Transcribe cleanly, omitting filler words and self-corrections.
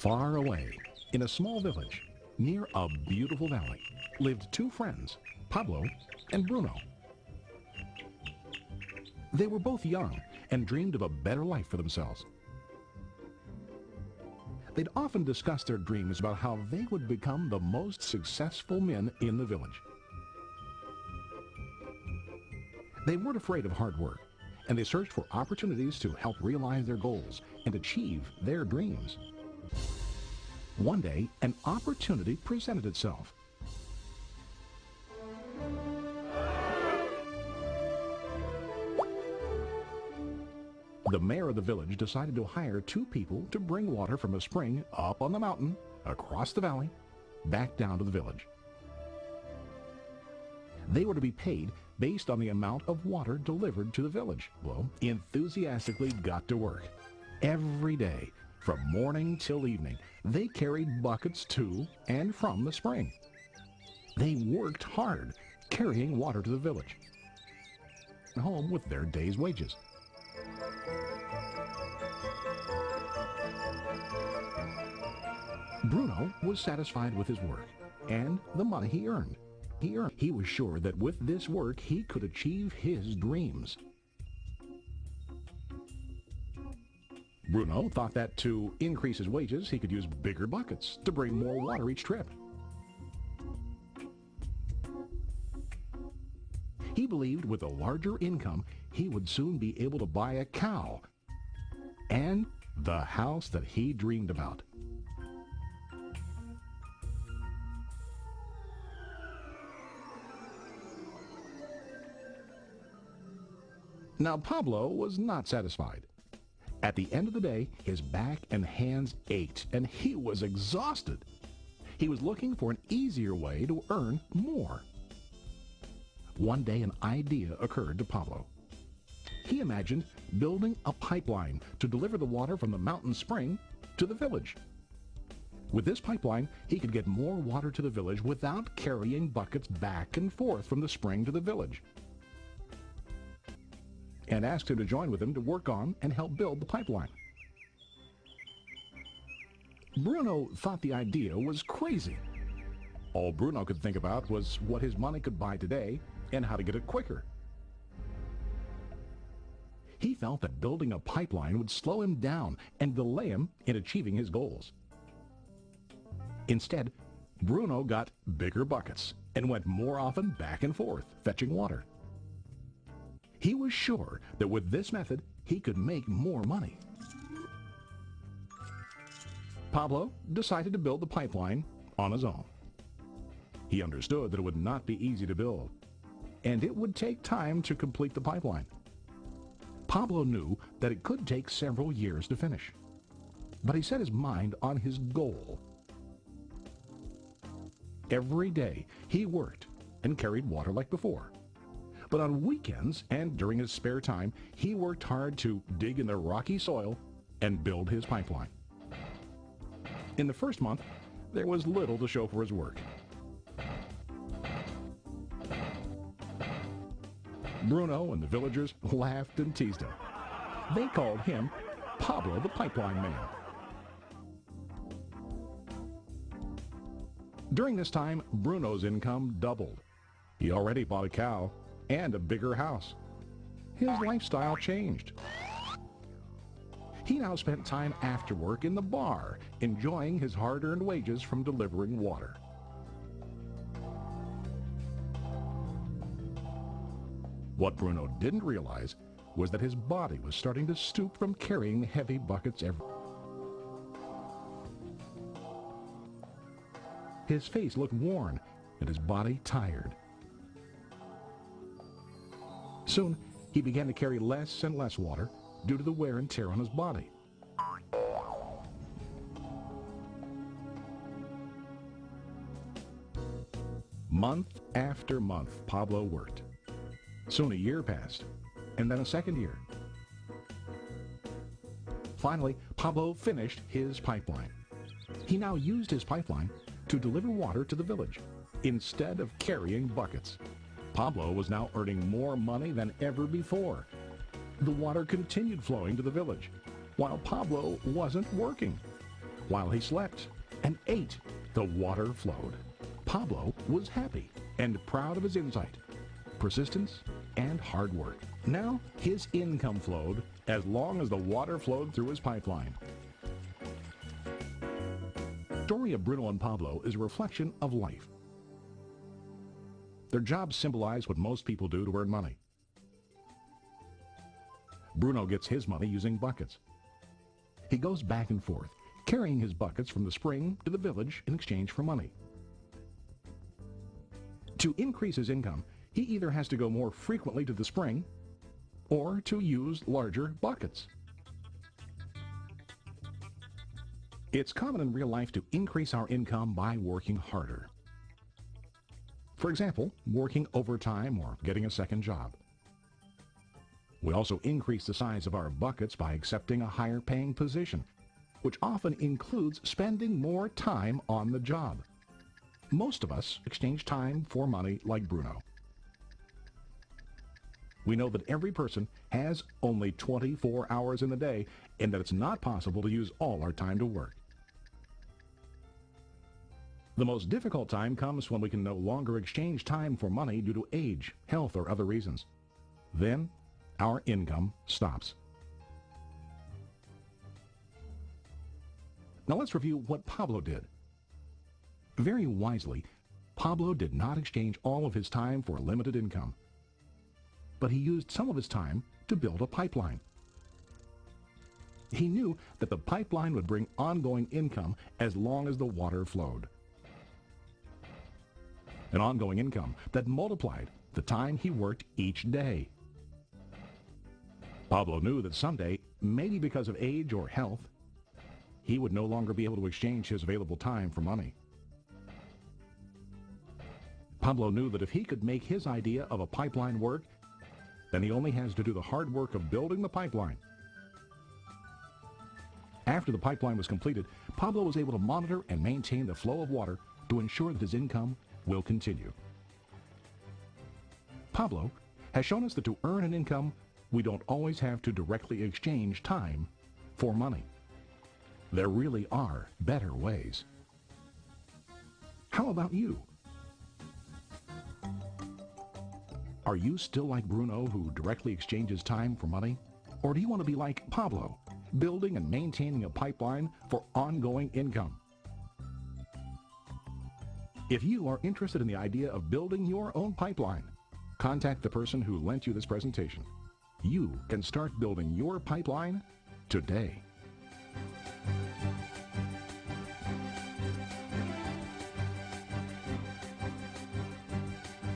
Far away, in a small village, near a beautiful valley, lived two friends, Pablo and Bruno. They were both young and dreamed of a better life for themselves. They'd often discuss their dreams about how they would become the most successful men in the village. They weren't afraid of hard work, and they searched for opportunities to help realize their goals and achieve their dreams. One day, an opportunity presented itself. The mayor of the village decided to hire two people to bring water from a spring up on the mountain, across the valley, back down to the village. They were to be paid based on the amount of water delivered to the village. Well, enthusiastically got to work. Every day, from morning till evening, they carried buckets to and from the spring. They worked hard, carrying water to the village, home with their day's wages. Bruno was satisfied with his work and the money he earned. He was sure that with this work he could achieve his dreams. Bruno thought that to increase his wages, he could use bigger buckets to bring more water each trip. He believed with a larger income, he would soon be able to buy a cow and the house that he dreamed about. Now, Pablo was not satisfied. At the end of the day, his back and hands ached, and he was exhausted. He was looking for an easier way to earn more. One day, an idea occurred to Pablo. He imagined building a pipeline to deliver the water from the mountain spring to the village. With this pipeline, he could get more water to the village without carrying buckets back and forth from the spring to the village, and asked him to join with him to work on and help build the pipeline. Bruno thought the idea was crazy. All Bruno could think about was what his money could buy today and how to get it quicker. He felt that building a pipeline would slow him down and delay him in achieving his goals. Instead, Bruno got bigger buckets and went more often back and forth, fetching water. He was sure that with this method, he could make more money. Pablo decided to build the pipeline on his own. He understood that it would not be easy to build, and it would take time to complete the pipeline. Pablo knew that it could take several years to finish, but he set his mind on his goal. Every day, he worked and carried water like before. But on weekends and during his spare time, he worked hard to dig in the rocky soil and build his pipeline. In the first month, there was little to show for his work. Bruno and the villagers laughed and teased him. They called him Pablo the Pipeline Man. During this time, Bruno's income doubled. He already bought a cow and a bigger house. His lifestyle changed. He now spent time after work in the bar, enjoying his hard-earned wages from delivering water. What Bruno didn't realize was that his body was starting to stoop from carrying heavy buckets every. His face looked worn and his body tired. Soon, he began to carry less and less water due to the wear and tear on his body. Month after month, Pablo worked. Soon a year passed, and then a second year. Finally, Pablo finished his pipeline. He now used his pipeline to deliver water to the village instead of carrying buckets. Pablo was now earning more money than ever before. The water continued flowing to the village, while Pablo wasn't working. While he slept and ate, the water flowed. Pablo was happy and proud of his insight, persistence, and hard work. Now his income flowed as long as the water flowed through his pipeline. The story of Bruno and Pablo is a reflection of life. Their jobs symbolize what most people do to earn money. Bruno gets his money using buckets. He goes back and forth, carrying his buckets from the spring to the village in exchange for money. To increase his income, he either has to go more frequently to the spring or to use larger buckets. It's common in real life to increase our income by working harder. For example, working overtime or getting a second job. We also increase the size of our buckets by accepting a higher paying position, which often includes spending more time on the job. Most of us exchange time for money like Bruno. We know that every person has only 24 hours in the day and that it's not possible to use all our time to work. The most difficult time comes when we can no longer exchange time for money due to age, health, or other reasons. Then, our income stops. Now let's review what Pablo did. Very wisely, Pablo did not exchange all of his time for limited income, but he used some of his time to build a pipeline. He knew that the pipeline would bring ongoing income as long as the water flowed. An ongoing income that multiplied the time he worked each day. Pablo knew that someday, maybe because of age or health, he would no longer be able to exchange his available time for money. Pablo knew that if he could make his idea of a pipeline work, then he only has to do the hard work of building the pipeline. After the pipeline was completed, Pablo was able to monitor and maintain the flow of water to ensure that his income will continue. Pablo has shown us that to earn an income, we don't always have to directly exchange time for money. There really are better ways. How about you? Are you still like Bruno, who directly exchanges time for money? Or do you want to be like Pablo, building and maintaining a pipeline for ongoing income? If you are interested in the idea of building your own pipeline, contact the person who lent you this presentation. You can start building your pipeline today.